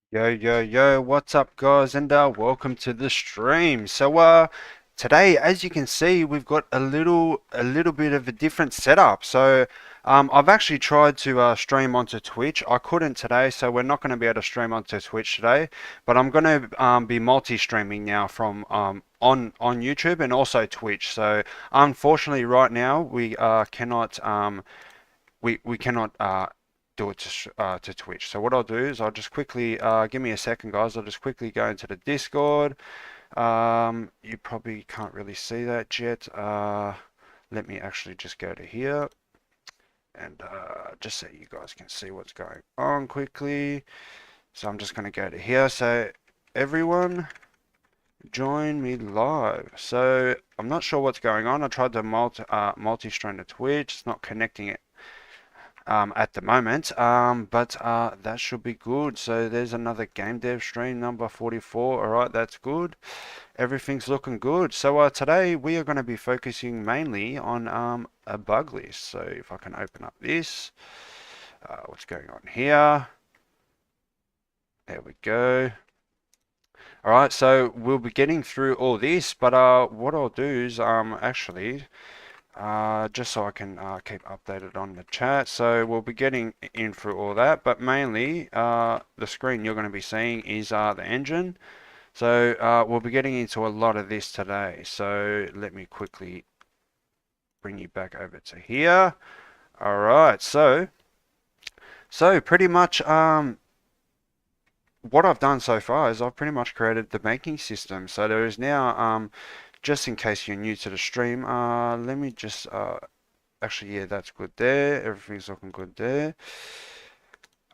Yo, yo, yo, what's up, guys, and welcome to the stream. Today, as you can see, we've got a little bit of a different setup. I've actually tried to stream onto Twitch. I couldn't today, so we're not going to be able to stream onto Twitch today. But I'm going to be multi-streaming now from on YouTube and also Twitch. So, unfortunately, right now we cannot do it to Twitch. So what I'll do is I'll just quickly give me a second, guys. I'll just quickly go into the Discord. You probably can't really see that yet. Let me actually just go to here and just so you guys can see what's going on quickly. So I'm just going to go to here. So everyone, join me live. So I'm not sure what's going on. I tried to multi-stream to Twitch. It's not connecting it at the moment, but that should be good. So there's another game dev stream number 44. All right, that's good. Everything's looking good. Today we are going to be focusing mainly on a bug list. So if I can open up this, what's going on here? There we go. All right, so we'll be getting through all this, but what I'll do is actually just so I can keep updated on the chat. So we'll be getting in through all that, but mainly the screen you're going to be seeing is the engine. So we'll be getting into a lot of this today. So let me quickly bring you back over to here. All right, so pretty much what I've done so far is I've pretty much created the banking system. So there is now just in case you're new to the stream, let me just actually, yeah, that's good there. Everything's looking good there.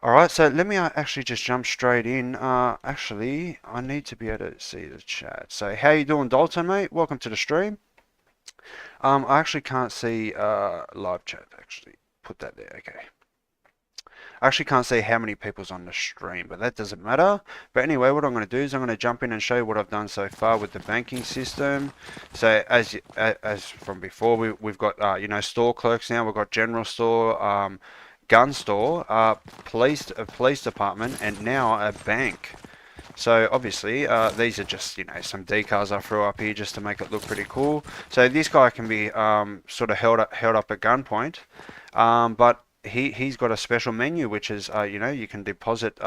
All right, so let me actually just jump straight in. Actually, I need to be able to see the chat. So how you doing, Dalton, mate? Welcome to the stream. I actually can't see live chat, actually. Put that there, okay. I actually can't see how many people's on the stream, but that doesn't matter. But anyway, what I'm going to do is I'm going to jump in and show you what I've done so far with the banking system. So as from before, we've got store clerks now. We've got general store, gun store, police department, and now a bank. So obviously, these are just some decals I threw up here just to make it look pretty cool. So this guy can be sort of held up at gunpoint, but he's got a special menu which is you can deposit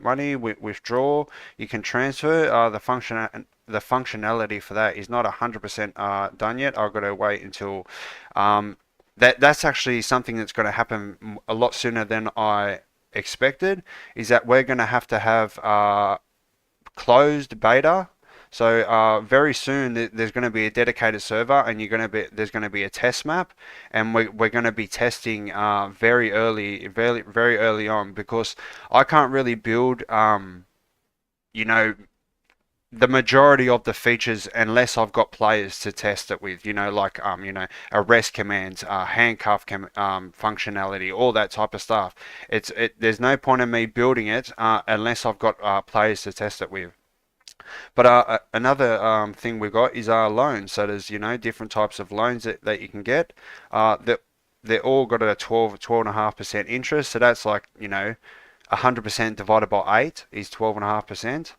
money, withdraw, you can transfer. The functionality for that is not 100% done yet. I've got to wait until that's actually something that's going to happen a lot sooner than I expected. Is that we're going to have closed beta. So very soon there's going to be a dedicated server, and there's going to be a test map, and we're going to be testing very early on, because I can't really build you know the majority of the features unless I've got players to test it with, like arrest commands, handcuff functionality, all that type of stuff. There's no point in me building it unless I've got players to test it with. But another thing we've got is loans. So there's different types of loans that you can get. That they're all got a 12.5% interest. So that's like 100% divided by 8 is 12.5%.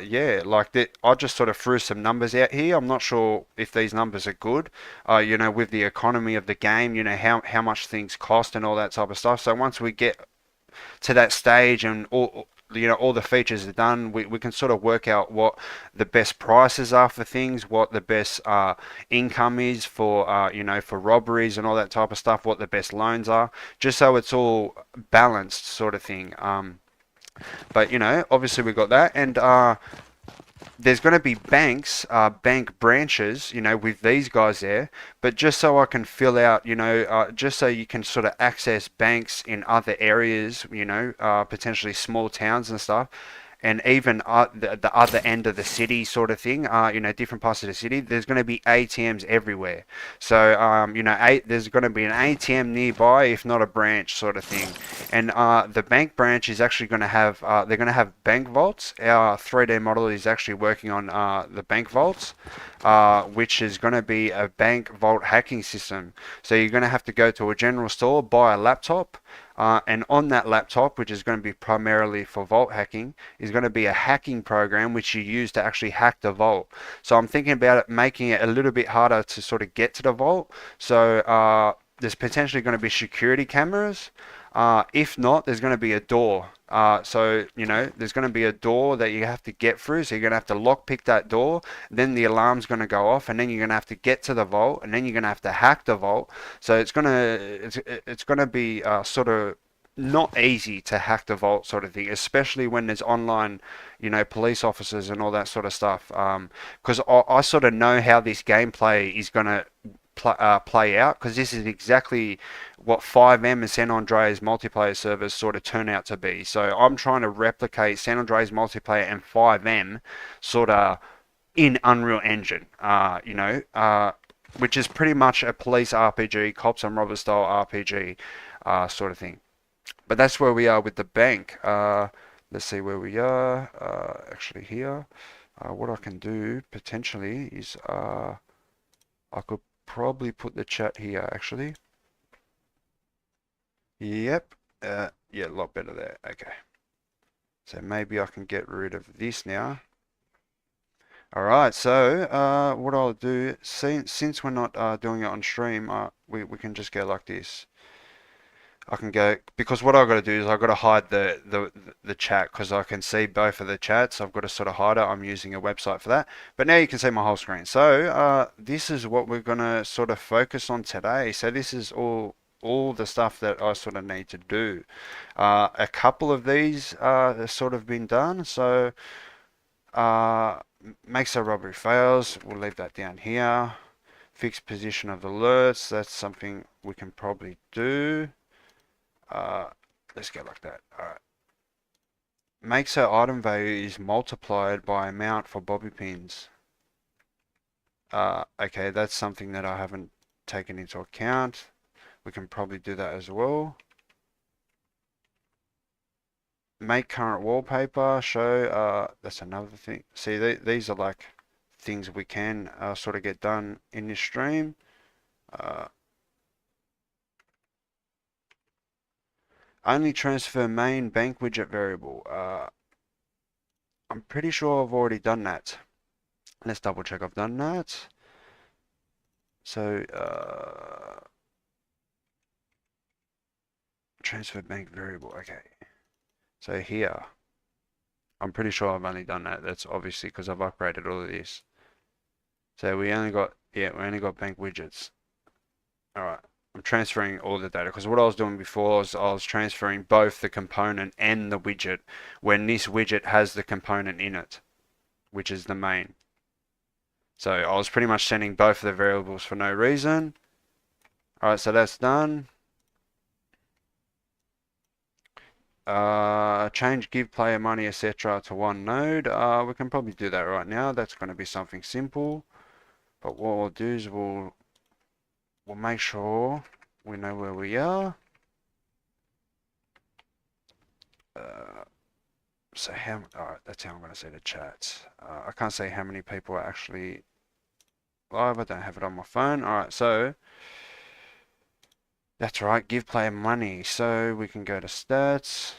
Yeah, like that. I just sort of threw some numbers out here. I'm not sure if these numbers are good. With the economy of the game, how much things cost and all that type of stuff. So once we get to that stage and all the features are done, we can sort of work out what the best prices are for things, what the best income is for for robberies and all that type of stuff, what the best loans are, just so it's all balanced sort of thing. But obviously we've got that, and there's going to be bank branches, with these guys there. But just so I can fill out, just so you can sort of access banks in other areas, potentially small towns and stuff, and even the other end of the city sort of thing, different parts of the city, there's going to be ATMs everywhere. So, there's going to be an ATM nearby, if not a branch sort of thing. And the bank branch is actually going to have, they're going to have bank vaults. Our 3D model is actually working on the bank vaults, which is going to be a bank vault hacking system. So you're going to have to go to a general store, buy a laptop, And on that laptop, which is going to be primarily for vault hacking, is going to be a hacking program which you use to actually hack the vault. So I'm thinking about it making it a little bit harder to sort of get to the vault. So there's potentially going to be security cameras. If not, there's going to be a door. So, you know, there's going to be a door that you have to get through. So you're going to have to lockpick that door. Then the alarm's going to go off, and then you're going to have to get to the vault, and then you're going to have to hack the vault. So it's going to be sort of not easy to hack the vault sort of thing, especially when there's online, you know, police officers and all that sort of stuff. Because I sort of know how this gameplay is going to play out, because this is exactly what 5M and San Andreas multiplayer servers sort of turn out to be. So I'm trying to replicate San Andreas multiplayer and 5M sort of in Unreal Engine, which is pretty much a police RPG, cops and robbers style RPG sort of thing. But that's where we are with the bank. Let's see where we are. Actually here. What I can do potentially is I could probably put the chat here actually. Yep. Yeah, a lot better there. Okay. So maybe I can get rid of this now. Alright, so what I'll do, since we're not doing it on stream, we can just go like this. I can go, because what I've got to do is I've got to hide the chat, because I can see both of the chats. I've got to sort of hide it. I'm using a website for that. But now you can see my whole screen. So this is what we're going to sort of focus on today. So this is all the stuff that I sort of need to do. A couple of these have sort of been done. So uh, makes a robbery fails. We'll leave that down here. Fix position of alerts. That's something we can probably do. Let's go like that. Alright. Makes her item value is multiplied by amount for bobby pins. Okay, that's something that I haven't taken into account. We can probably do that as well. Make current wallpaper, show, that's another thing. See, these are like things we can sort of get done in this stream. Only transfer main bank widget variable. I'm pretty sure I've already done that. Let's double check I've done that. So, transfer bank variable. Okay. So here, I'm pretty sure I've only done that. That's obviously because I've upgraded all of this. So we only got bank widgets. All right. I'm transferring all the data, because what I was doing before was I was transferring both the component and the widget when this widget has the component in it, which is the main. So I was pretty much sending both of the variables for no reason. All right, so that's done. Change give player money, etc. to one node. We can probably do that right now. That's going to be something simple. But what we'll do is we'll make sure we know where we are. So alright, that's how I'm going to see the chat. I can't say how many people are actually live. I don't have it on my phone. Alright, so that's right, give player money. So we can go to stats.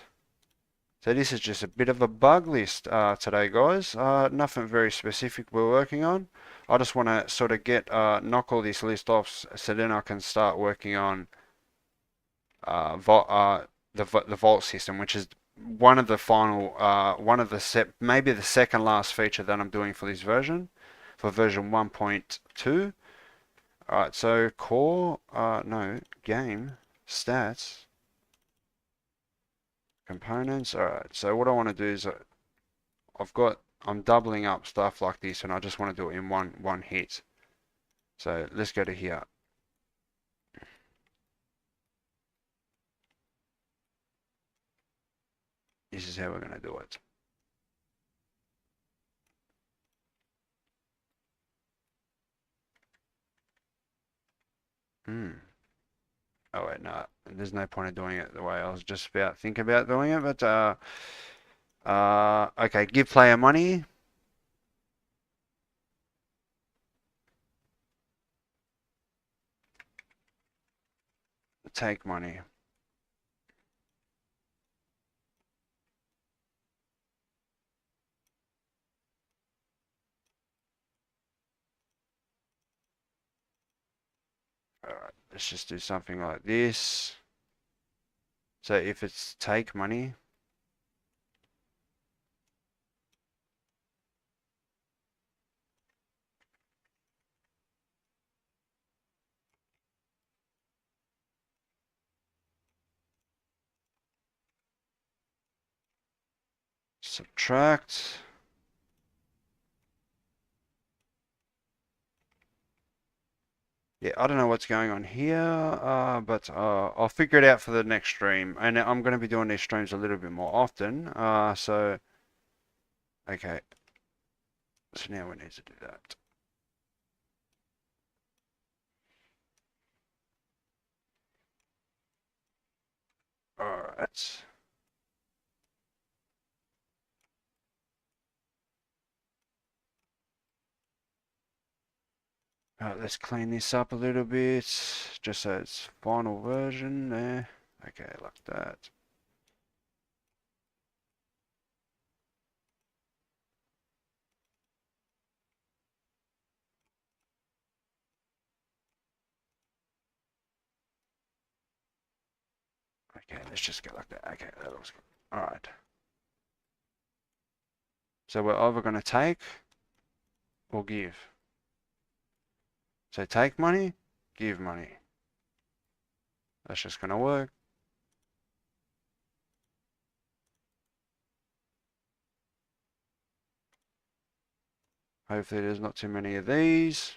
So this is just a bit of a bug list today, guys. Nothing very specific we're working on. I just want to sort of get knock all this list off, so then I can start working on the vault system, which is one of the final, maybe the second last feature that I'm doing for this version, for version 1.2. Alright, so core, no, game, stats, components. Alright, so what I want to do is I'm doubling up stuff like this, and I just want to do it in one hit. So let's go to here. This is how we're going to do it. Oh wait, no, there's no point in doing it the way I was just about thinking about doing it. But okay, give player money. Take money. let's just do something like this. So if it's take money, subtract. Yeah, I don't know what's going on here, but I'll figure it out for the next stream. And I'm going to be doing these streams a little bit more often. So, okay. So now we need to do that. Alright. Alright, let's clean this up a little bit, just so it's final version there. Okay, like that. Okay, let's just go like that. Okay, that looks good. Alright. So we're either going to take or give. So take money, give money. That's just going to work. Hopefully there's not too many of these.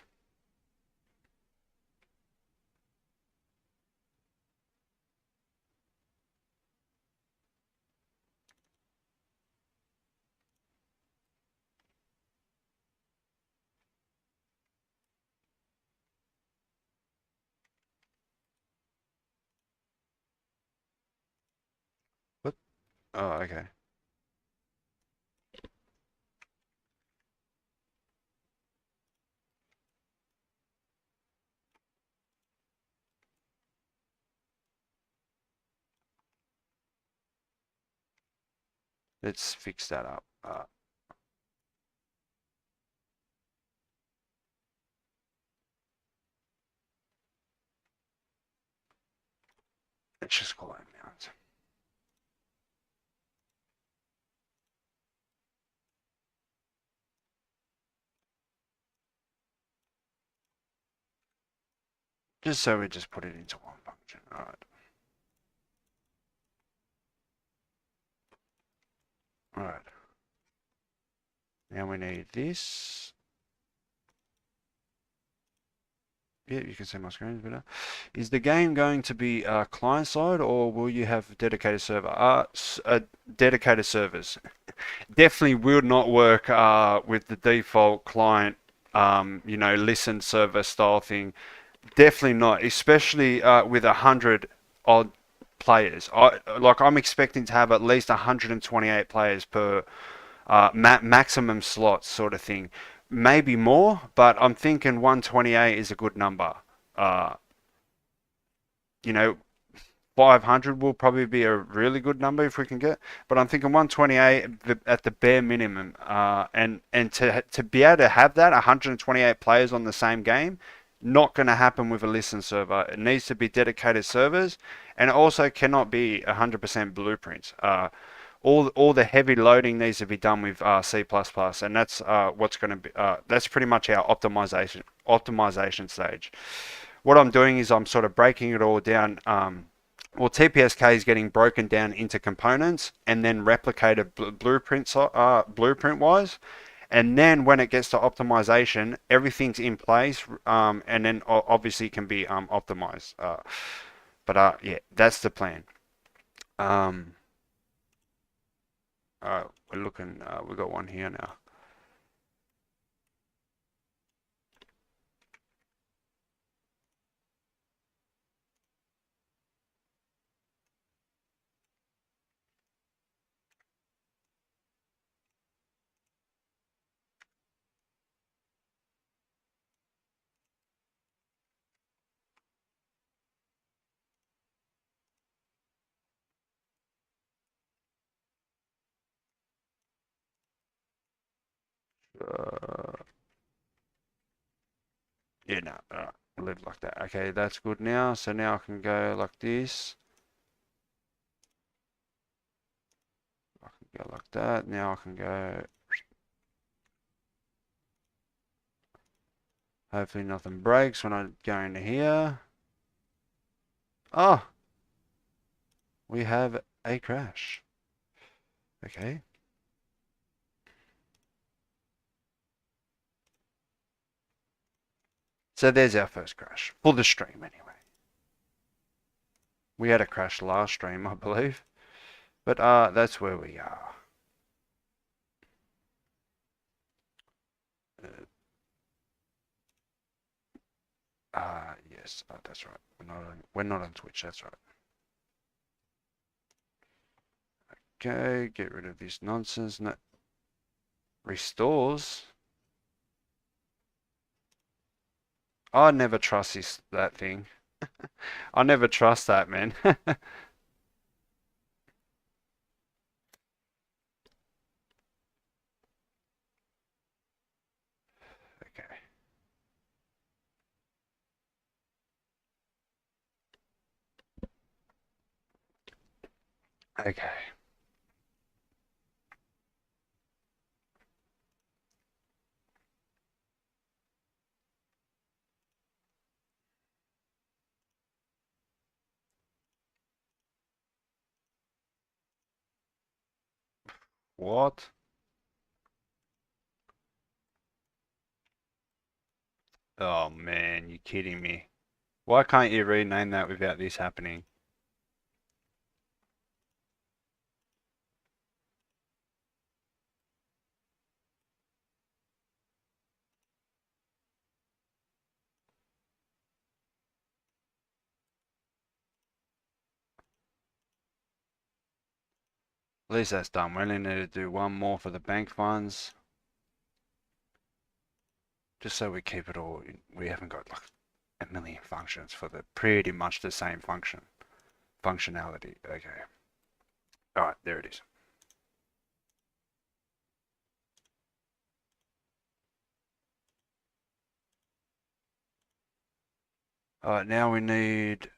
What? Oh, okay. Let's fix that up. Let's just call it amount. Just so we just put it into one function. Alright. Alright. Now we need this. Yeah, you can see my screen better. Is the game going to be client side or will you have dedicated server? Dedicated servers. Definitely will not work with the default client, listen server style thing. Definitely not, especially with 100 odd players. I'm expecting to have at least 128 players per maximum slots sort of thing. Maybe more, but I'm thinking 128 is a good number. Uh, you know, 500 will probably be a really good number if we can get, but I'm thinking 128 at the bare minimum. And to be able to have that 128 players on the same game, not going to happen with a listen server. It needs to be dedicated servers, and it also cannot be 100% blueprints. All the heavy loading needs to be done with C++, and that's what's going to be. That's pretty much our optimization stage. What I'm doing is I'm sort of breaking it all down. Well, TPSK is getting broken down into components and then replicated blueprint wise. And then when it gets to optimization, everything's in place, and then obviously can be optimized. But yeah, that's the plan. Um, we're looking. We got one here now. Uh, yeah, no. live like that. Okay, that's good now. So now I can go like this. I can go like that. Now I can go. Hopefully nothing breaks when I go into here. Oh, we have a crash. Okay. So there's our first crash for the stream anyway. We had a crash last stream, I believe. But that's where we are. Yes, that's right. We're not on Twitch, that's right. Okay, get rid of this nonsense. No, restores. I never trust that thing. I never trust that, man. Okay. Okay. What? Oh man, you kidding me? Why can't you rename that without this happening? At least that's done. We only need to do one more for the bank funds. Just so we keep it all, we haven't got like a million functions for the pretty much the same functionality. Okay. All right, there it is. All right, now we need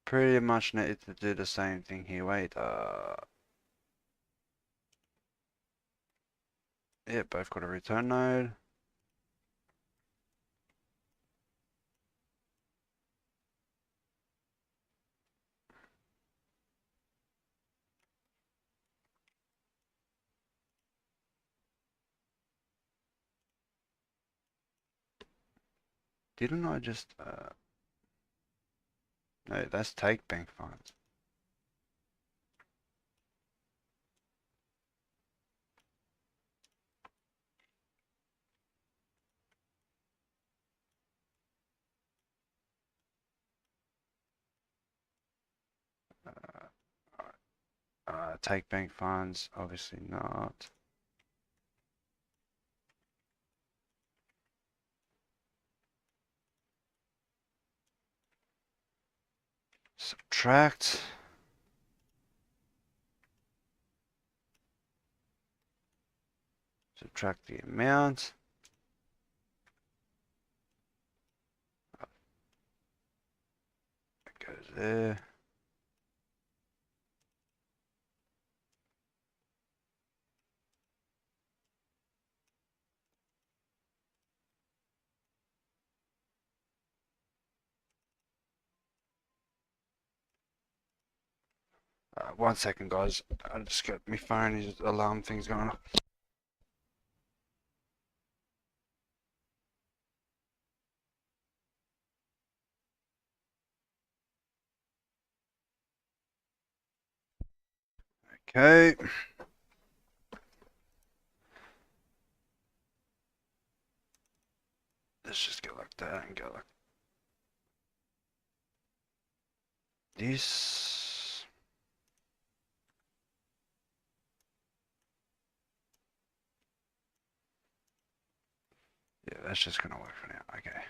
pretty much need to do the same thing here. Wait, yeah, both got a return node. Didn't I just, no, that's take bank funds. Take bank funds, obviously not. Subtract. Subtract the amount. It goes there. One second, guys. I just got my phone. His alarm thing's going off. Okay. Let's just go like that and go like this. Yeah, that's just gonna work for now. Okay.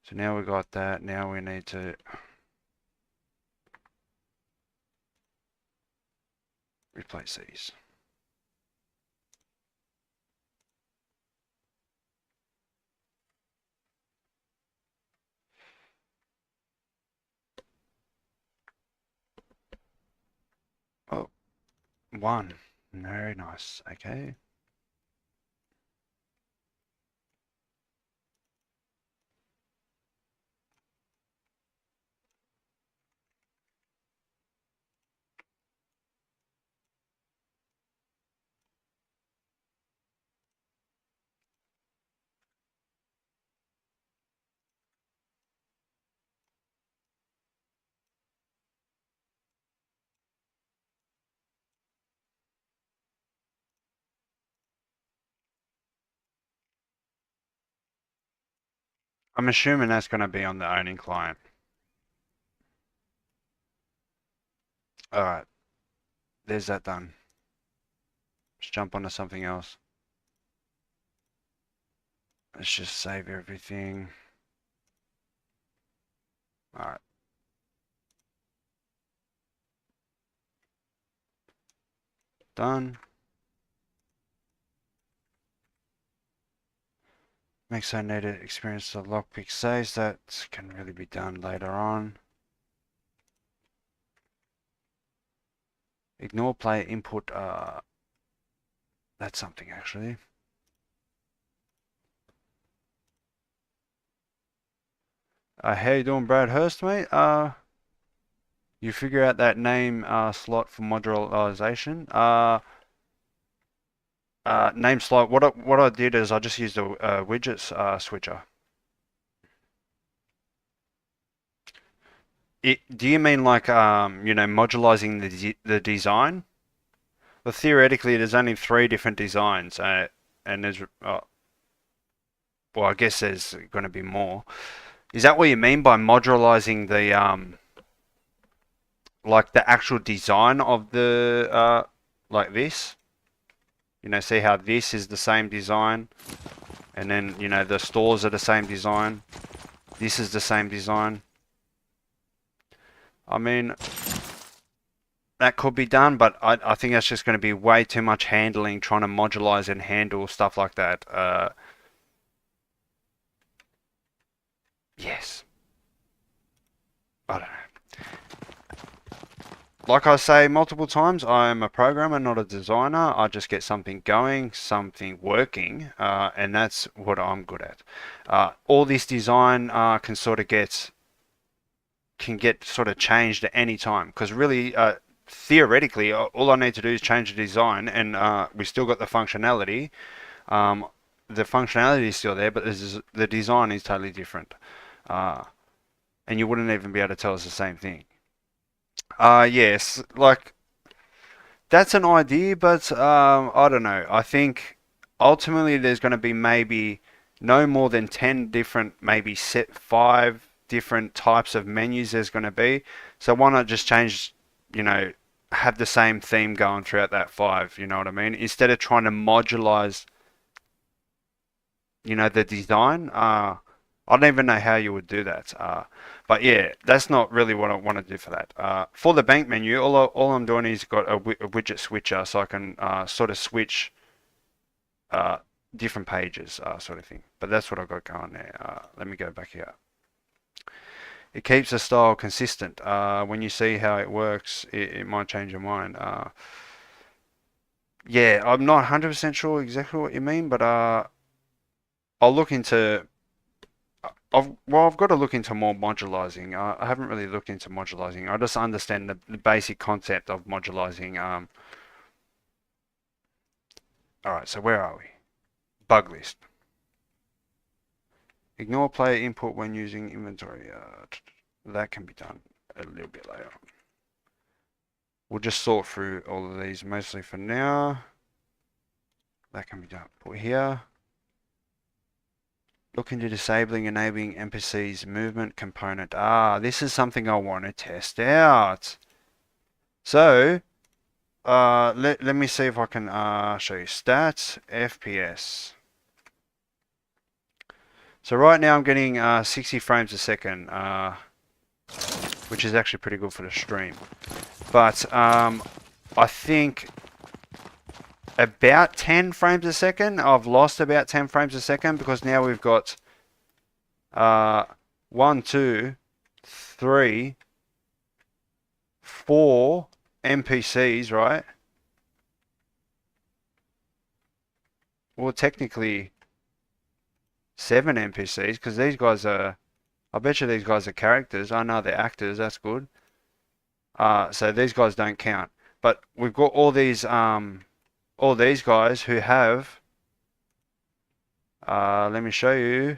So now we got that. Now we need to replace these. Oh, one. Very nice. Okay. I'm assuming that's going to be on the owning client. All right. There's that done. Let's jump onto something else. Let's just save everything. All right. Done. Makes I need to experience the lockpick saves. That can really be done later on. Ignore player input. That's something actually. How you doing, Brad Hurst, mate? You figure out that name slot for modularization. Name slot. What I did is I just used a widgets switcher. Do you mean like modularizing the design? Well, theoretically, there's only 3 different designs, and there's well, I guess there's going to be more. Is that what you mean by modularizing the like the actual design of the like this? See how this is the same design, and then the stores are the same design. This is the same design. I mean, that could be done, but I think that's just going to be way too much handling, trying to modularize and handle stuff like that. Yes. I don't know. Like I say multiple times, I am a programmer, not a designer. I just get something going, something working, and that's what I'm good at. All this design can get sort of changed at any time, because really, theoretically, all I need to do is change the design, and we still got the functionality. Um, the functionality is still there, but the design is totally different. Uh, and you wouldn't even be able to tell us the same thing. Yes, like that's an idea, but I don't know. I think ultimately there's going to be maybe no more than 10 different, maybe set 5 different types of menus there's going to be. So why not just change, have the same theme going throughout that 5, you know what I mean? Instead of trying to modularize, the design. I don't even know how you would do that. But yeah, that's not really what I want to do for that. For the bank menu, all I'm doing is got a widget switcher, so I can sort of switch uh, different pages, sort of thing. But that's what I've got going there. Let me go back here. It keeps the style consistent. When you see how it works, it might change your mind. Yeah, I'm not 100% sure exactly what you mean, but I'll look into I've got to look into more modularizing. I haven't really looked into modularizing. I just understand the basic concept of modularizing. All right, so where are we? Bug list. Ignore player input when using inventory. That can be done a little bit later. We'll just sort through all of these mostly for now. That can be done. Put here. Look into disabling, enabling NPC's movement component. This is something I want to test out. So, let me see if I can show you stats, FPS. So right now I'm getting 60 frames a second, which is actually pretty good for the stream. But I think about 10 frames a second. I've lost about 10 frames a second because now we've got uh, 1, 2, 3, 4 NPCs, right? Well, technically 7 NPCs because these guys are. I bet you these guys are characters. I know they're actors. That's good. So these guys don't count. But we've got all these guys who have. Let me show you.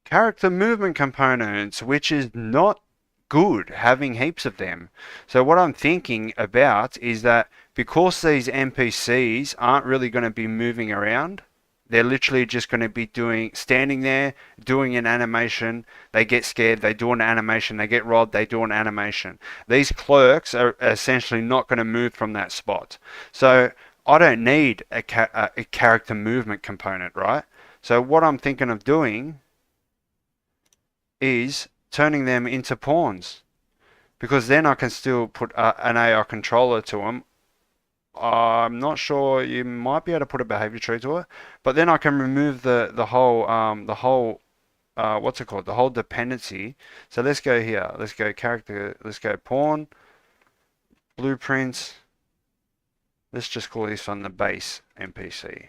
Character movement components, which is not good having heaps of them. So what I'm thinking about is that because these NPCs aren't really going to be moving around, they're literally just going to be standing there, doing an animation. They get scared, they do an animation. They get robbed, they do an animation. These clerks are essentially not going to move from that spot. So I don't need a character movement component, right? So what I'm thinking of doing is turning them into pawns because then I can still put an AI controller to them. I'm not sure, you might be able to put a behavior tree to it, but then I can remove the whole what's it called, the whole dependency. So let's go here, let's go character, let's go pawn, blueprints. Let's just call this one the base NPC.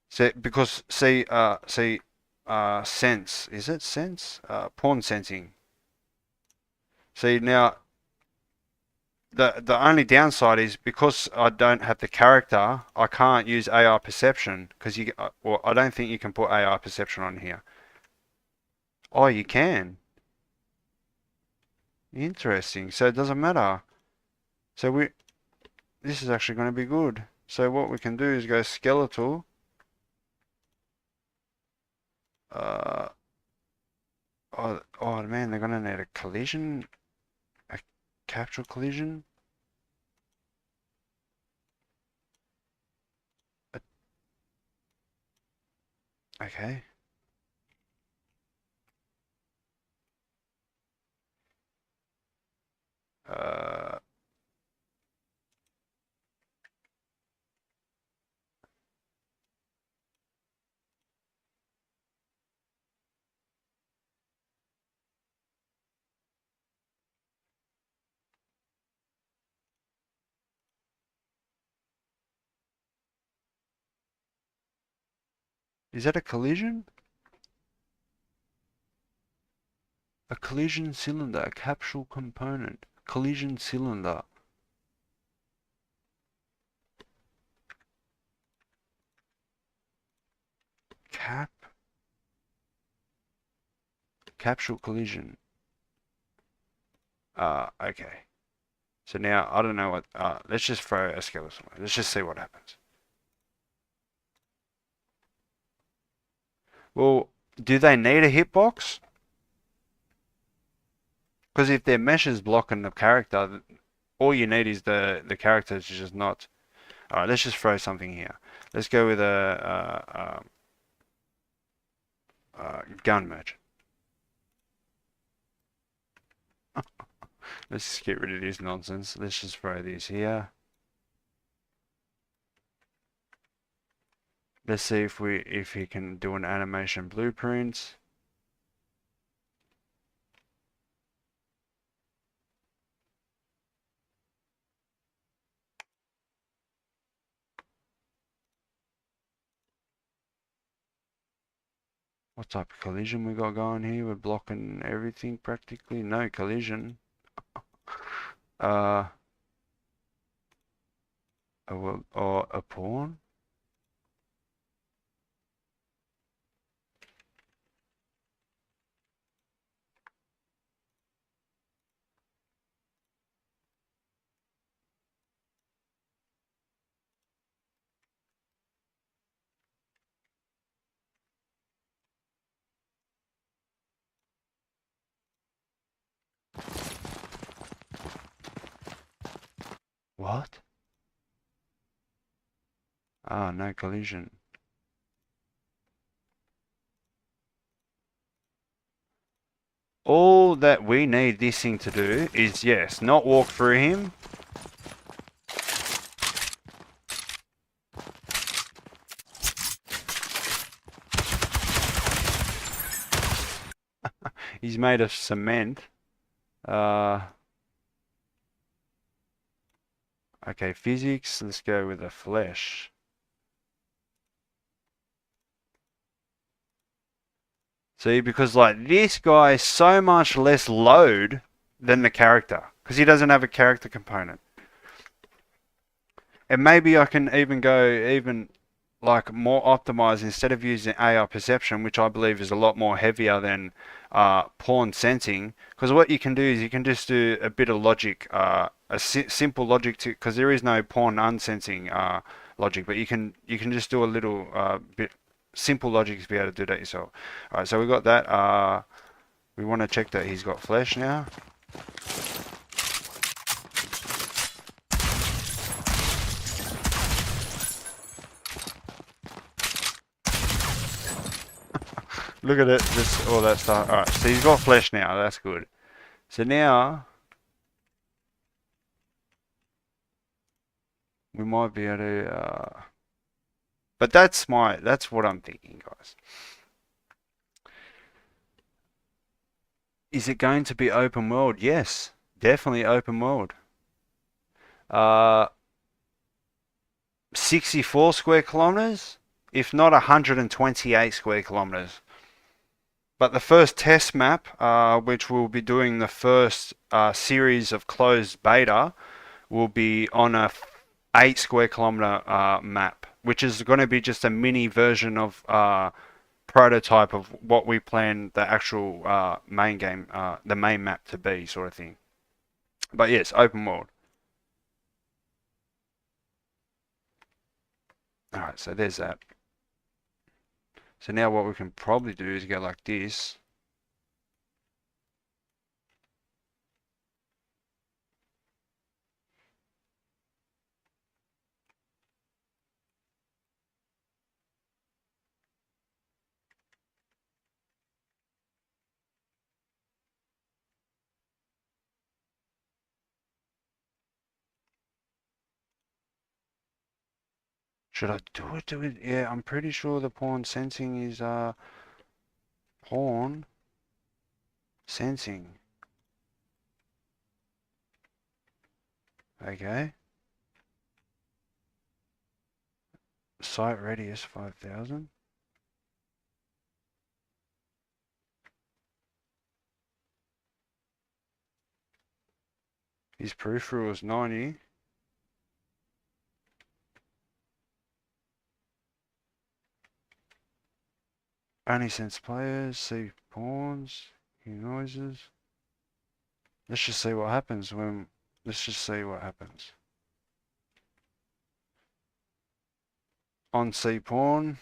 So because sense, is it sense? Pawn sensing. See now, the only downside is because I don't have the character, I can't use AI perception because well, I don't think you can put AI perception on here. Oh, you can. Interesting. So it doesn't matter. So this is actually going to be good. So what we can do is go skeletal. Uh, oh man, they're going to need a collision, a capture collision. Okay. Uh, is that a collision? A collision cylinder, a capsule component. Collision cylinder. Cap. Capsule collision. Okay. So now, I don't know what, let's just throw a skeleton. Let's just see what happens. Well, do they need a hitbox? Because if their mesh is blocking the character, all you need is the character to just not. Alright, let's just throw something here. Let's go with a gun merchant. Let's just get rid of this nonsense. Let's just throw this here. Let's see if he can do an animation blueprint. What type of collision we got going here? We're blocking everything practically. No collision. Uh, or a pawn? What? Ah, no collision. All that we need this thing to do is, yes, not walk through him. He's made of cement. Okay, physics, let's go with the flesh. See, because like this guy is so much less load than the character, because he doesn't have a character component. And maybe I can even go even like more optimized instead of using AI perception, which I believe is a lot more heavier than pawn sensing. Because what you can do is you can just do a bit of logic, simple logic to, because there is no pawn unsensing logic, but you can just do a little bit simple logic to be able to do that yourself. All right, so we got that. We want to check that he's got flesh now. Look at it, just all that stuff. Alright, so he's got flesh now, that's good. So now, we might be able to, but that's what I'm thinking, guys. Is it going to be open world? Yes, definitely open world. 64 square kilometers, if not 128 square kilometers. But the first test map, which we'll be doing the first series of closed beta, will be on a 8 square kilometer map, which is going to be just a mini version of prototype of what we plan the actual main game, the main map to be, sort of thing. But yes, open world. Alright, so there's that. So now what we can probably do is go like this. Should I do it? Do it? Yeah, I'm pretty sure the pawn sensing is pawn sensing. Okay. Site radius 5,000. His peripheral is 90. Only sense players, see pawns, hear noises. Let's just see what happens when. Let's just see what happens. On C pawn.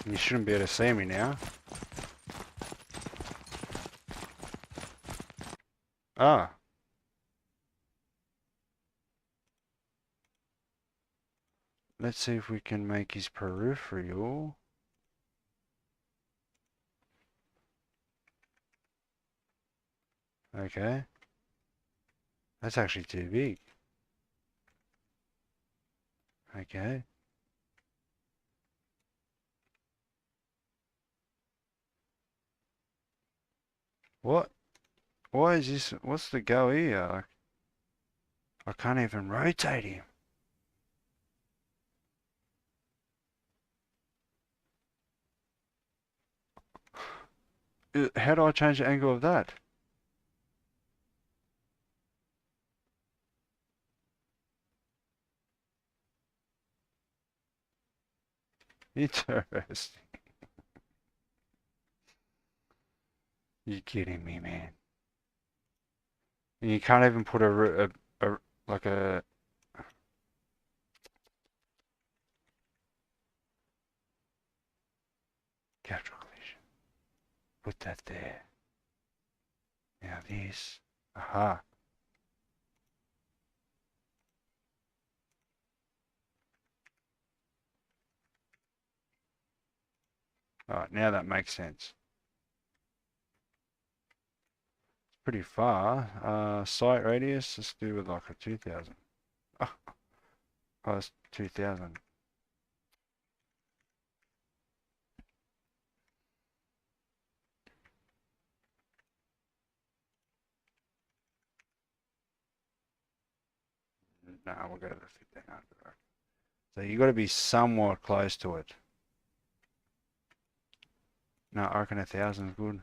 You shouldn't be able to see me now. Ah. Let's see if we can make his peripheral. Okay. That's actually too big. Okay. What? Why is this? What's the go here? I can't even rotate him. How do I change the angle of that? Interesting. You're kidding me, man. And you can't even put like a capital collision. Put that there. Now this. Aha. Alright, now that makes sense. It's pretty far. Sight radius, let's do with like a 2000. Oh, it's 2000. No, we'll go to the 1500. So you got to be somewhat close to it. No, I reckon 1000 is good.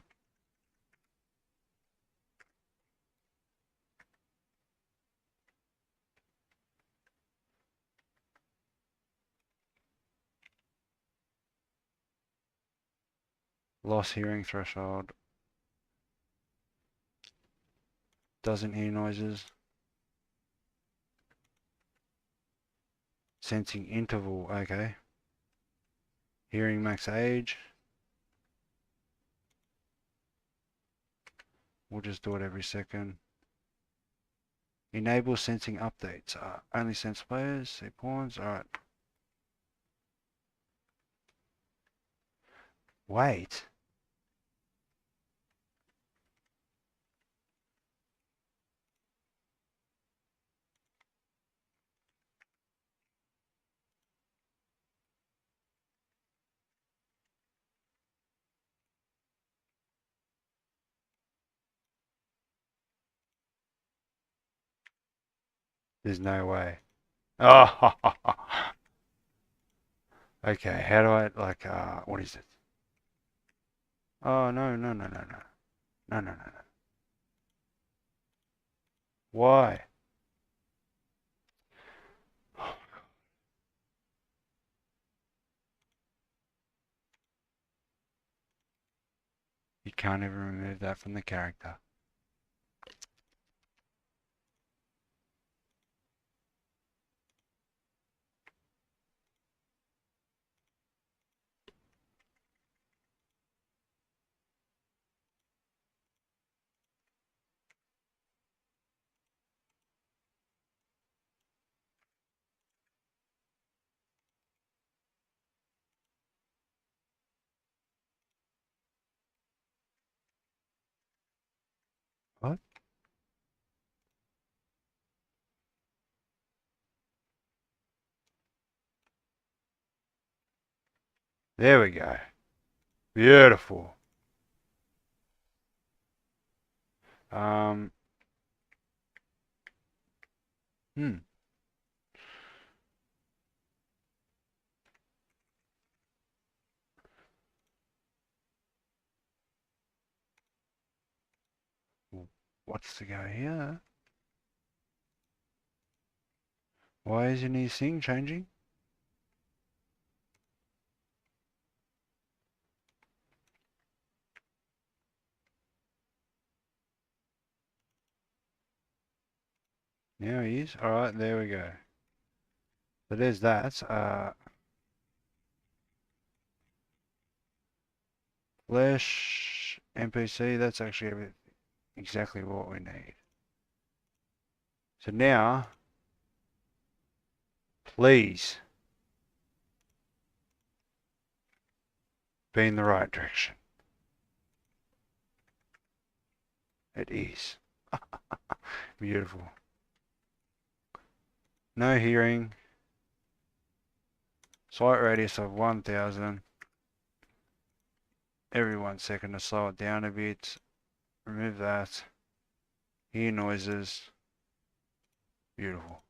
Loss hearing threshold. Doesn't hear noises. Sensing interval, okay. Hearing max age. We'll just do it every second. Enable sensing updates. Only sense players, see pawns, alright. Wait. There's no way. Oh, okay. How do I, like, what is it? Oh, no, no, no, no, no. No, no, no, no. Why? You can't even remove that from the character. What? There we go. Beautiful. Um, hmm. What's to go here? Why isn't his thing changing? Now he is. Alright, there we go. So there's that. Flash NPC, that's actually exactly what we need. So now, please be in the right direction. It is. Beautiful. No hearing. Sight radius of 1000. Every 1 second to slow it down a bit. Remove that. Hear noises. Beautiful.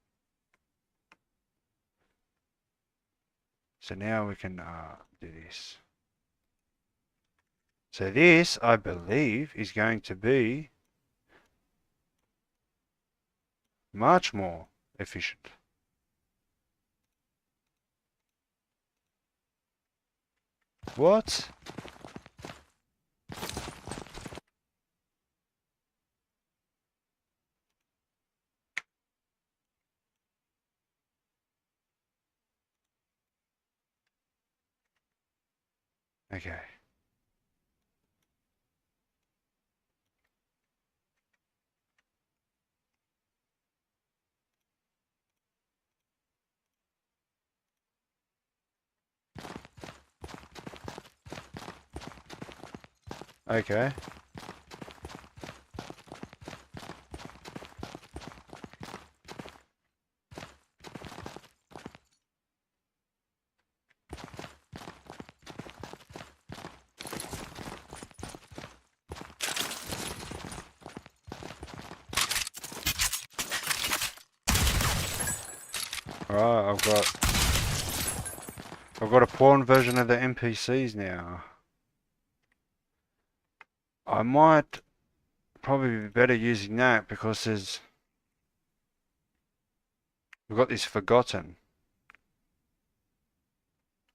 So now we can do this. So this, I believe, is going to be much more efficient. What? Okay. Okay. Alright, I've got a porn version of the NPCs now. I might probably be better using that because we've got this forgotten.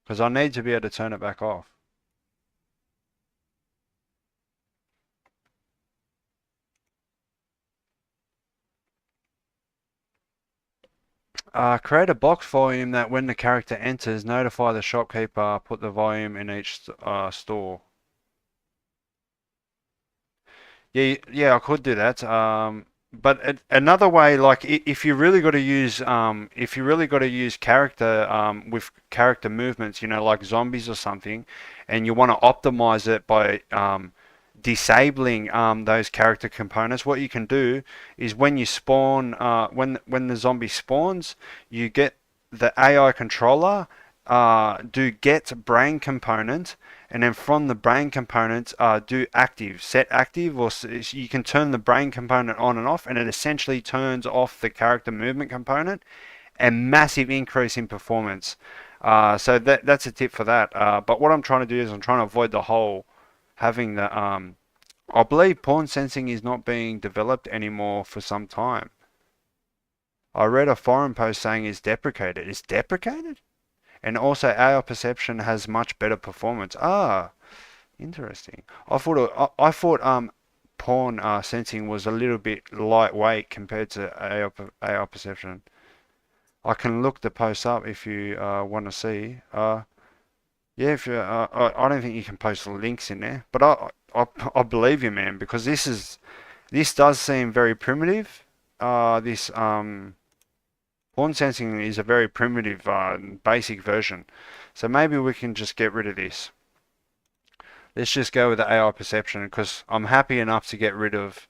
Because I need to be able to turn it back off. Create a box volume that when the character enters, notify the shopkeeper, put the volume in each store. Yeah, yeah, I could do that. But another way, like if you really got to use, if you really got to use character, with character movements, like zombies or something, and you want to optimize it by disabling those character components, what you can do is when you spawn, when the zombie spawns, you get the AI controller, do get brain component, and then from the brain component, do active, set active, or you can turn the brain component on and off, and it essentially turns off the character movement component, and massive increase in performance. So that's a tip for that. But what I'm trying to do is I'm trying to avoid the whole having the I believe pawn sensing is not being developed anymore for some time. I read a forum post saying it's deprecated. It's deprecated? And also AI perception has much better performance. Interesting. I thought pawn sensing was a little bit lightweight compared to AI perception. I can look the post up if you want to see. Yeah, if you, I don't think you can post links in there, but I believe you, man, because this does seem very primitive. This pawn sensing is a very primitive, basic version, so maybe we can just get rid of this. Let's just go with the AI perception because I'm happy enough to get rid of,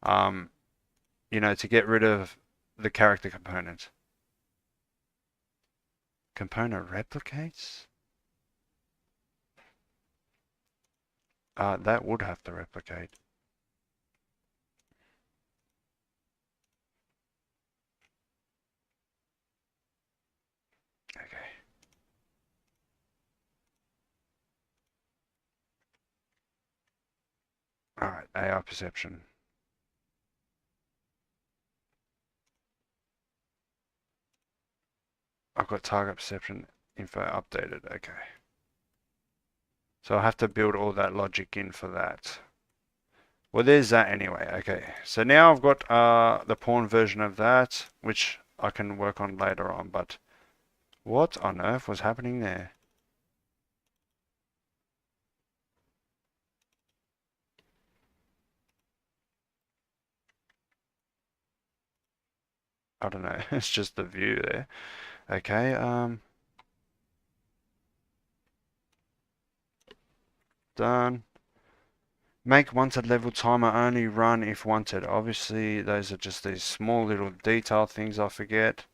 um, to get rid of the character component. Component replicates? That would have to replicate. Okay. Alright, AI perception. I've got target perception info updated. Okay. So I have to build all that logic in for that. Well, there's that anyway. Okay. So now I've got the pawn version of that, which I can work on later on. But what on earth was happening there? I don't know. It's just the view there. Okay. Done. Make wanted level timer only run if wanted. Obviously, those are just these small little detail things I forget.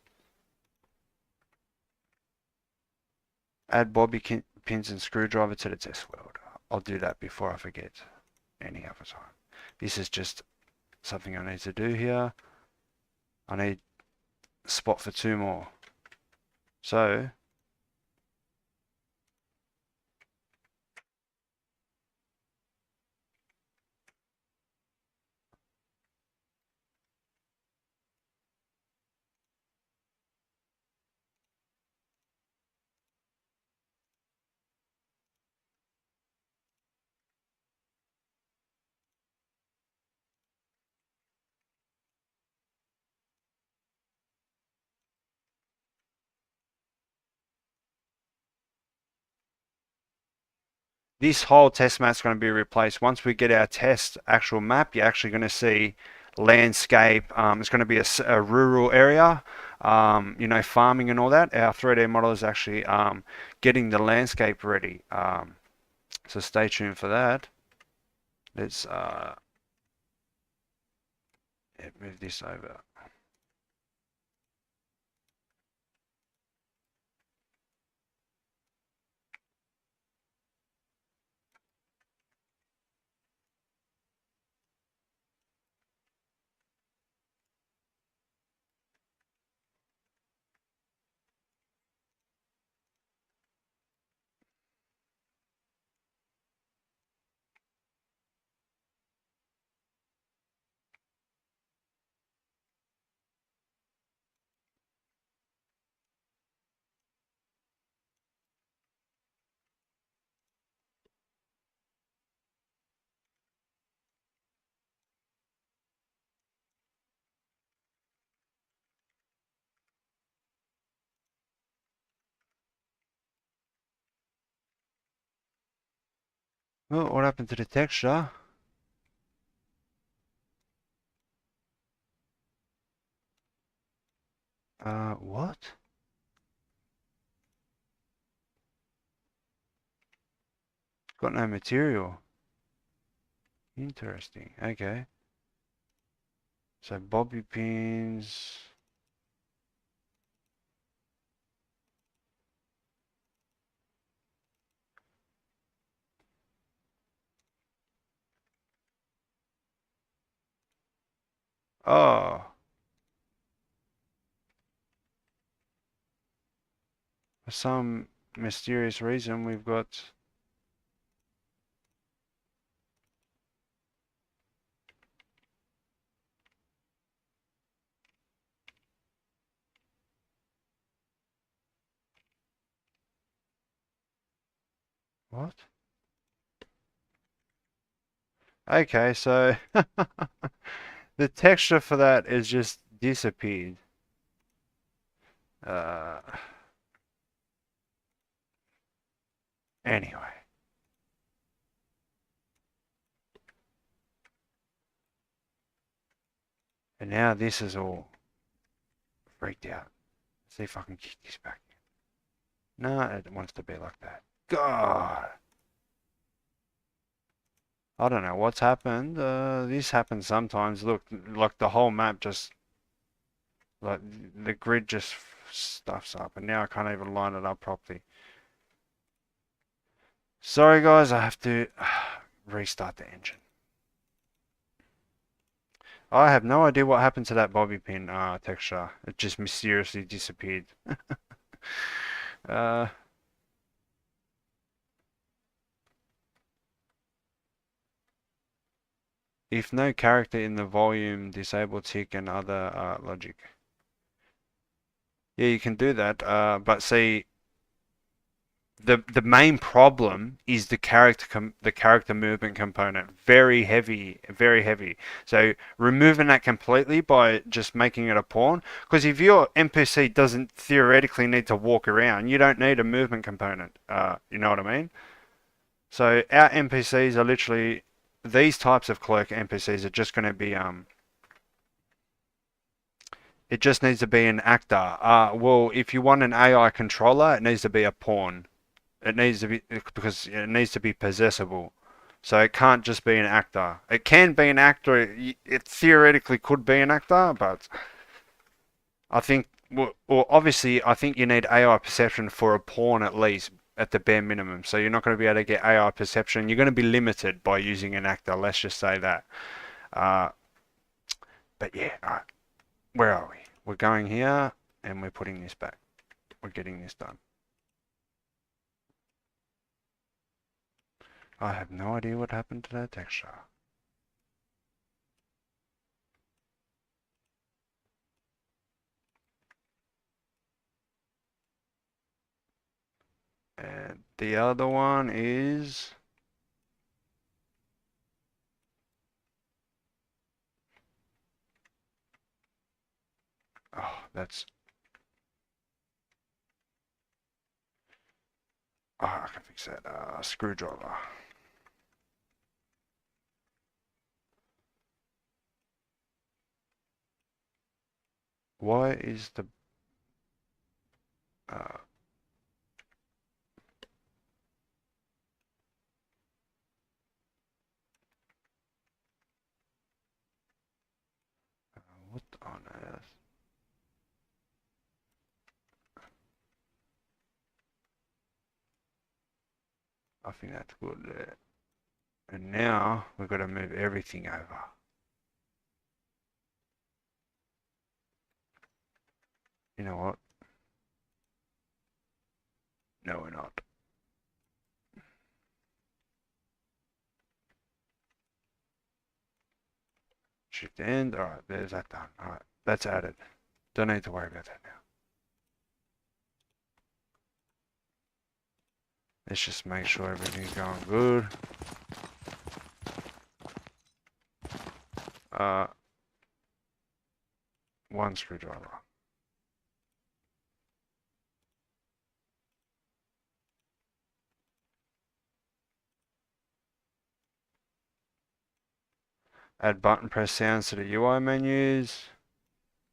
Add bobby pins and screwdriver to the test world. I'll do that before I forget any other time. This is just something I need to do here. I need spot for 2 more. So, this whole test map's going to be replaced. Once we get our test actual map, you're actually going to see landscape. It's going to be a rural area, you know, farming and all that. Our 3D model is actually getting the landscape ready. So stay tuned for that. Let's move this over. Oh, what happened to the texture? What? Got no material. Interesting. Okay. So bobby pins. Oh, for some mysterious reason we've got. What? Okay, so the texture for that is just disappeared. Uh, anyway. And now this is all freaked out. Let's see if I can kick this back. No, it wants to be like that. God. I don't know what's happened. This happens sometimes. Look, like the whole map just, like the grid just stuffs up, and now I can't even line it up properly. Sorry guys, I have to restart the engine. I have no idea what happened to that bobby pin texture. It just mysteriously disappeared. uh, if no character in the volume, disable tick and other logic. Yeah, you can do that, but see, the main problem is the character movement component. Very heavy, very heavy. So removing that completely by just making it a pawn, because if your NPC doesn't theoretically need to walk around, you don't need a movement component. You know what I mean? So our NPCs are literally these types of clerk NPCs are just going to be it just needs to be an actor. Well, if you want an AI controller, it needs to be a pawn. It needs to be because it needs to be possessable. So it can't just be an actor. It can be an actor. It theoretically could be an actor, but I think, well, obviously, I think you need AI perception for a pawn at least, at the bare minimum. So you're not going to be able to get AI perception. You're going to be limited by using an actor. Let's just say that. Uh, but yeah, where are we? We're going here, and we're putting this back. We're getting this done. I have no idea what happened to that texture. And the other one is... Oh, that's... I can fix that. Screwdriver. Why is the uh, what on earth? I think that's good there. And now we've got to move everything over. You know what? No, we're not. Shift end. All right, there's that done. All right, that's added. Don't need to worry about that now. Let's just make sure everything's going good. One screwdriver. Add button press sounds to the UI menus.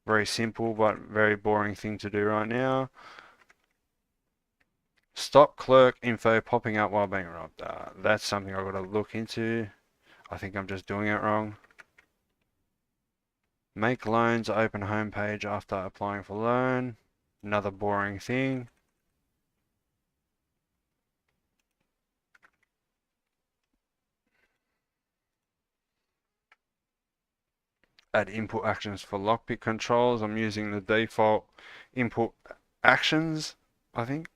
Very simple but very boring thing to do right now. Stop clerk info popping up while being robbed. That's something I've got to look into. I think I'm just doing it wrong. Make loans open homepage after applying for loan. Another boring thing. Add input actions for lockpick controls. I'm using the default input actions, I think.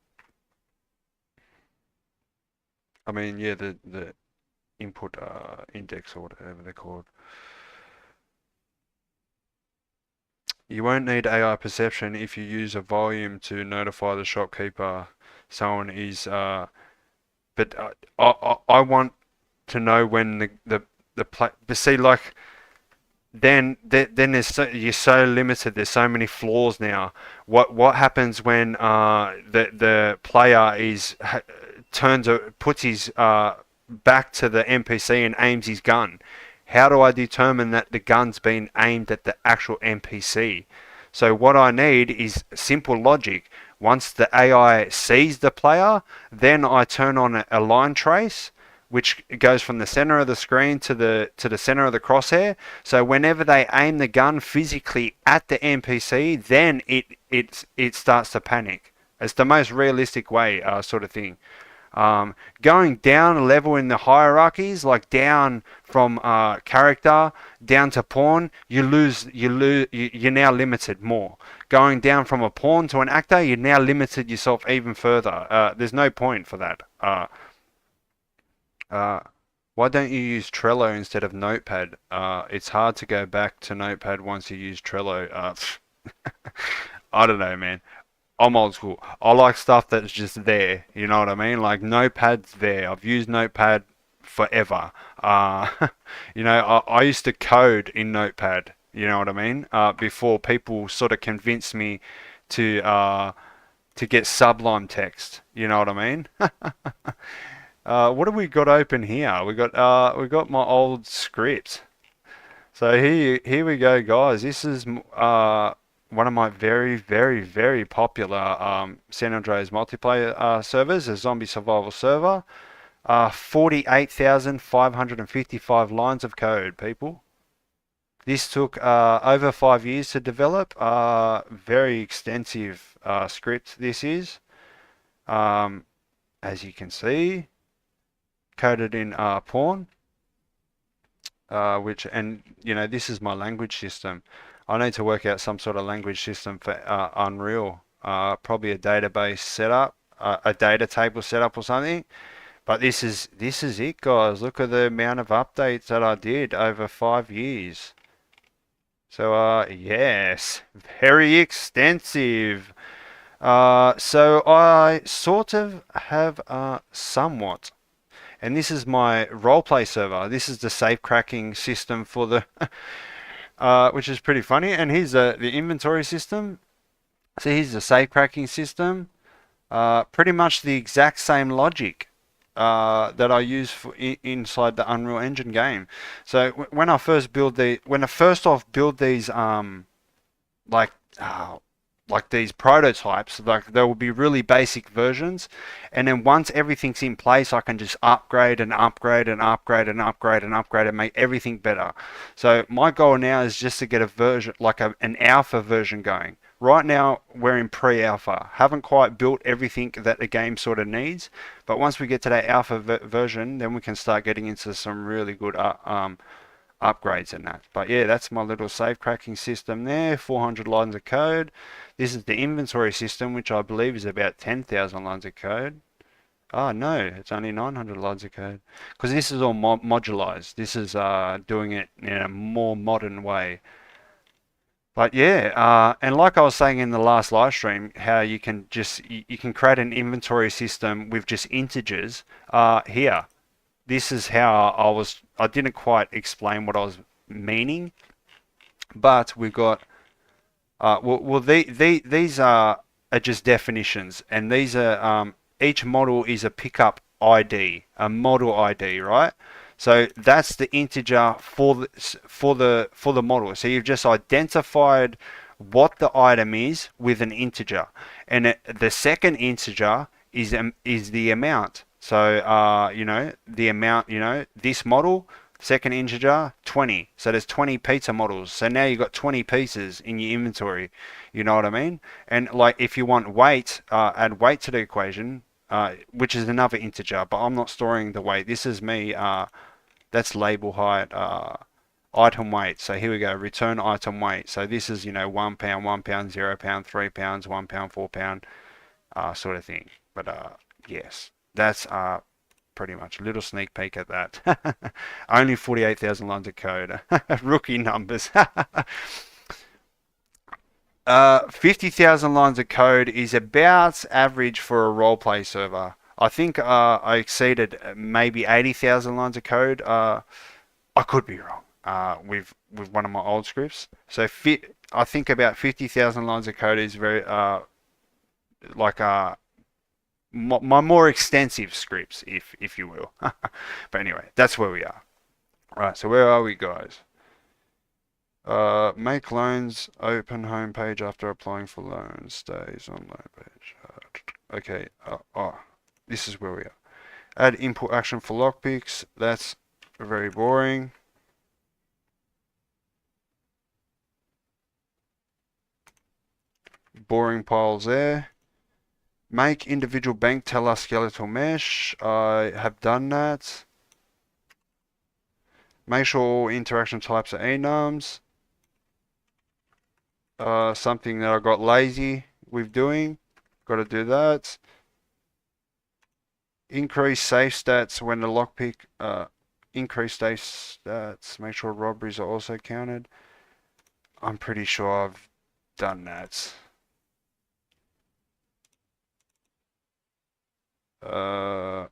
I mean, yeah, the input index or whatever they're called. You won't need AI perception if you use a volume to notify the shopkeeper someone is. But I want to know when the play. But see, like then there's you're so limited. There's so many flaws now. What happens when the player puts his back to the NPC and aims his gun? How do I determine that the gun's been aimed at the actual NPC? So what I need is simple logic. Once the AI sees the player, then I turn on a line trace, which goes from the center of the screen to the center of the crosshair. So whenever they aim the gun physically at the NPC, then it starts to panic. It's the most realistic way, sort of thing. Going down a level in the hierarchies, like down from character down to pawn, you're now limited more. Going down from a pawn to an actor, you're now limited yourself even further. There's no point for that. Why don't you use Trello instead of Notepad? It's hard to go back to Notepad once you use Trello. I don't know, man. I'm old school. I like stuff that's just there. You know what I mean? Like Notepad's there. I've used Notepad forever. I used to code in Notepad. You know what I mean? Before people sort of convinced me to get Sublime text. You know what I mean? What have we got open here? We got my old script. So here we go, guys. This is one of my very, very, very popular San Andreas multiplayer servers, a zombie survival server. 48,555 lines of code, people. This took over 5 years to develop. Very extensive script this is. As you can see, coded in Pawn. This is my language system. I need to work out some sort of language system for Unreal. Probably a database setup, a data table setup or something. But this is it, guys. Look at the amount of updates that I did over 5 years. So yes, very extensive. So I sort of have somewhat. And this is my roleplay server. This is the safe cracking system for the, which is pretty funny. And here's the inventory system. So here's the safe cracking system. Pretty much the exact same logic that I use for inside the Unreal Engine game. So when I first build these like uh, like these prototypes, like there will be really basic versions, and then once everything's in place, I can just upgrade and upgrade and upgrade and upgrade and upgrade and make everything better. So my goal now is just to get a version, like an alpha version going. Right now we're in pre-alpha, haven't quite built everything that the game sort of needs, but once we get to that alpha version, then we can start getting into some really good upgrades and that. But yeah, that's my little safe cracking system there, 400 lines of code. This is the inventory system, which I believe is about 10,000 lines of code. Oh no, it's only 900 lines of code. Because this is all modularized. This is doing it in a more modern way. But yeah, and like I was saying in the last live stream, how you can you can create an inventory system with just integers here. This is how I didn't quite explain what I was meaning, but we've got, these are just definitions, and these are, each model is a pickup ID, a model ID, right? So that's the integer for the model. So you've just identified what the item is with an integer, and the second integer is the amount. So you know, the amount, you know, this model, second integer 20. So there's 20 pizza models. So now you've got 20 pieces in your inventory. You know what I mean? And like if you want weight, add weight to the equation, which is another integer, but I'm not storing the weight. This is me. That's label height, item weight. So here we go, return item weight. So this is, you know, 1 pound, 1 pound, 0 pound, 3 pounds, 1 pound, 4 pound, sort of thing. But yes, that's pretty much a little sneak peek at that. Only 48,000 lines of code. Rookie numbers. 50,000 lines of code is about average for a roleplay server. I think I exceeded maybe 80,000 lines of code. I could be wrong with one of my old scripts. So I think about 50,000 lines of code is very like my more extensive scripts, if you will. But anyway, that's where we are. Right. So where are we, guys? Make loans, open home page after applying for loans, stays on loan page. Okay. This is where we are. Add input action for lockpicks. That's very boring. Boring piles there. Make individual bank teller skeletal mesh. I have done that. Make sure all interaction types are enums. Something that I got lazy with doing. Got to do that. Increase safe stats when the lockpick. Increase safe stats. Make sure robberies are also counted. I'm pretty sure I've done that. Oh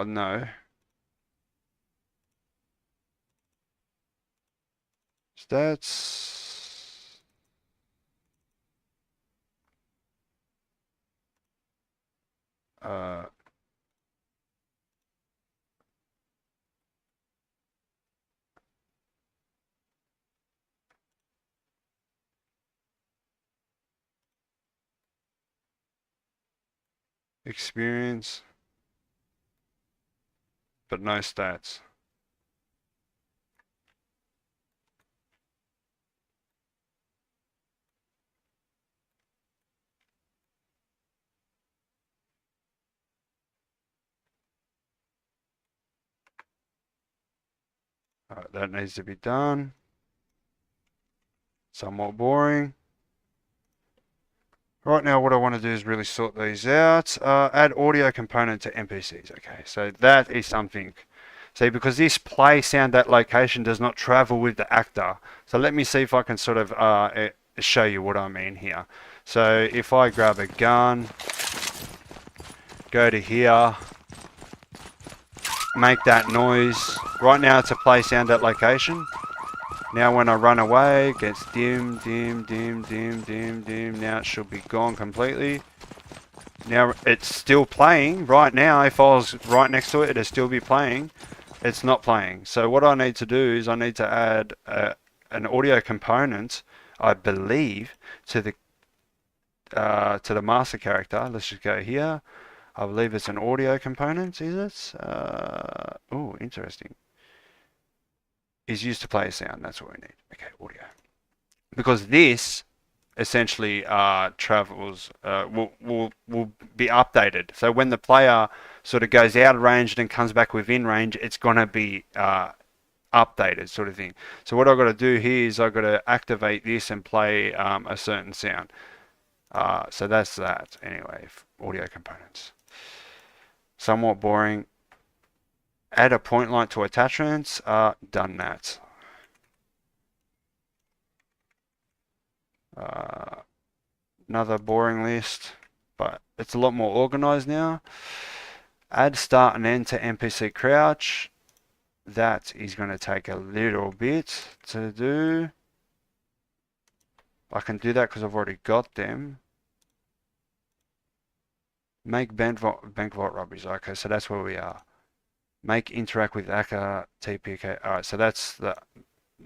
no. Stats. Experience, but no stats. That needs to be done. Somewhat boring. Right now, what I want to do is really sort these out. Add audio component to NPCs. Okay, so that is something. See, because this play sound at location does not travel with the actor. So let me see if I can sort of show you what I mean here. So if I grab a gun, go to here, make that noise. Right now it's a play sound at location. Now when I run away, it gets dim, dim, dim, dim, dim, dim. Now it should be gone completely. Now it's still playing right now. If I was right next to it, it'd still be playing. It's not playing. So what I need to do is I need to add an audio component, I believe, to the master character. Let's just go here. I believe it's an audio component, is it? Oh, interesting. Is used to play a sound. That's what we need. Okay, audio. Because this essentially travels will be updated. So when the player sort of goes out of range and comes back within range, it's gonna be updated, sort of thing. So what I've got to do here is I've got to activate this and play a certain sound. So that's that. Anyway, audio components. Somewhat boring. Add a point light to attachments. Done that. Another boring list, but it's a lot more organized now. Add start and end to NPC crouch. That is going to take a little bit to do. I can do that because I've already got them. Make bank vault robberies. Okay, so that's where we are. Make interact with ACA TPK. Alright, so that's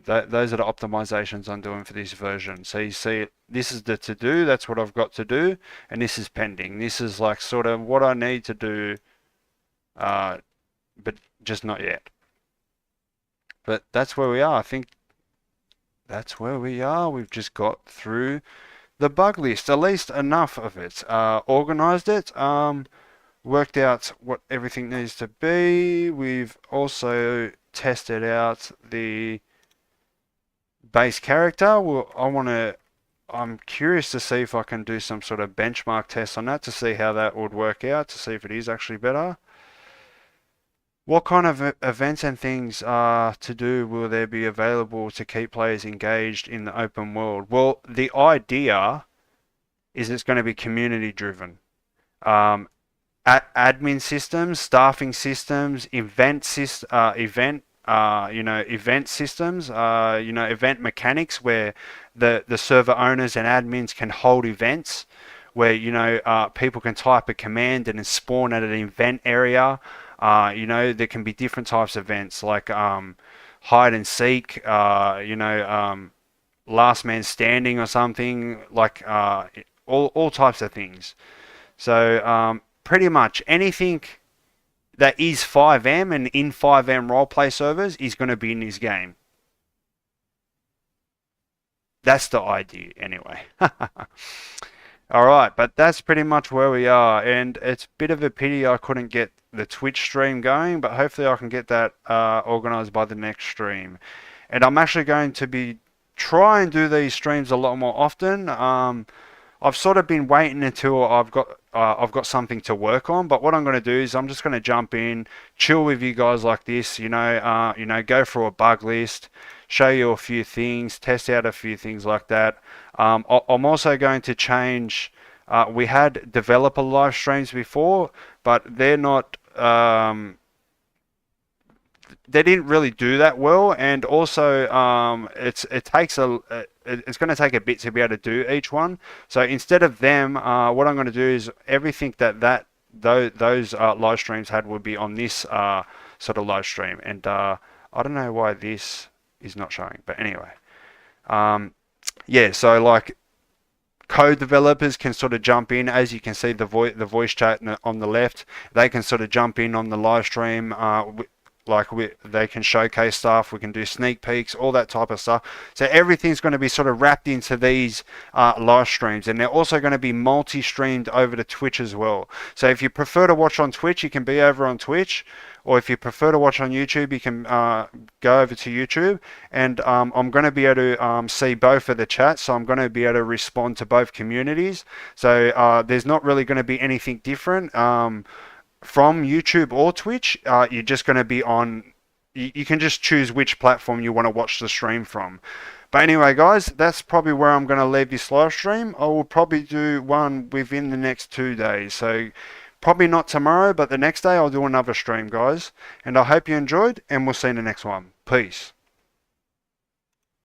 those are the optimizations I'm doing for this version. So you see, this is the to do, that's what I've got to do, and this is pending. This is like sort of what I need to do, but just not yet. But that's where we are. I think that's where we are. We've just got through the bug list, at least enough of it. Organized it, worked out what everything needs to be. We've also tested out the base character. Well, I'm curious to see if I can do some sort of benchmark test on that to see how that would work out, to see if it is actually better. What kind of events and things to do will there be available to keep players engaged in the open world? Well, the idea is it's going to be community driven. Admin systems, staffing systems, event systems, event mechanics where the server owners and admins can hold events where people can type a command and then spawn at an event area. There can be different types of events like hide and seek, last man standing or something, like all types of things. So pretty much anything that is 5M and in 5M roleplay servers is going to be in this game. That's the idea anyway. Alright, but that's pretty much where we are, and it's a bit of a pity I couldn't get the Twitch stream going, but hopefully I can get that organized by the next stream. And I'm actually going to be try and do these streams a lot more often. I've sort of been waiting until I've got something to work on, but what I'm going to do is I'm just going to jump in, chill with you guys like this, go through a bug list, show you a few things, test out a few things like that. I'm also going to change. We had developer live streams before, but they're not. They didn't really do that well, and also it's going to take a bit to be able to do each one. So instead of them, what I'm going to do is everything those live streams had would be on this sort of live stream, and I don't know why this is not showing, but anyway, yeah. So like code developers can sort of jump in, as you can see the voice chat on the left. They can sort of jump in on the live stream. They can showcase stuff, we can do sneak peeks, all that type of stuff. So everything's going to be sort of wrapped into these live streams, and they're also going to be multi-streamed over to Twitch as well. So if you prefer to watch on Twitch, you can be over on Twitch, or if you prefer to watch on YouTube, you can go over to YouTube, and I'm going to be able to see both of the chats, so I'm going to be able to respond to both communities. So there's not really going to be anything different. From YouTube or Twitch, you're just going to be on. You can just choose which platform you want to watch the stream from. But anyway, guys, that's probably where I'm going to leave this live stream. I will probably do one within the next 2 days. So probably not tomorrow, but the next day I'll do another stream, guys. And I hope you enjoyed, and we'll see you in the next one. Peace.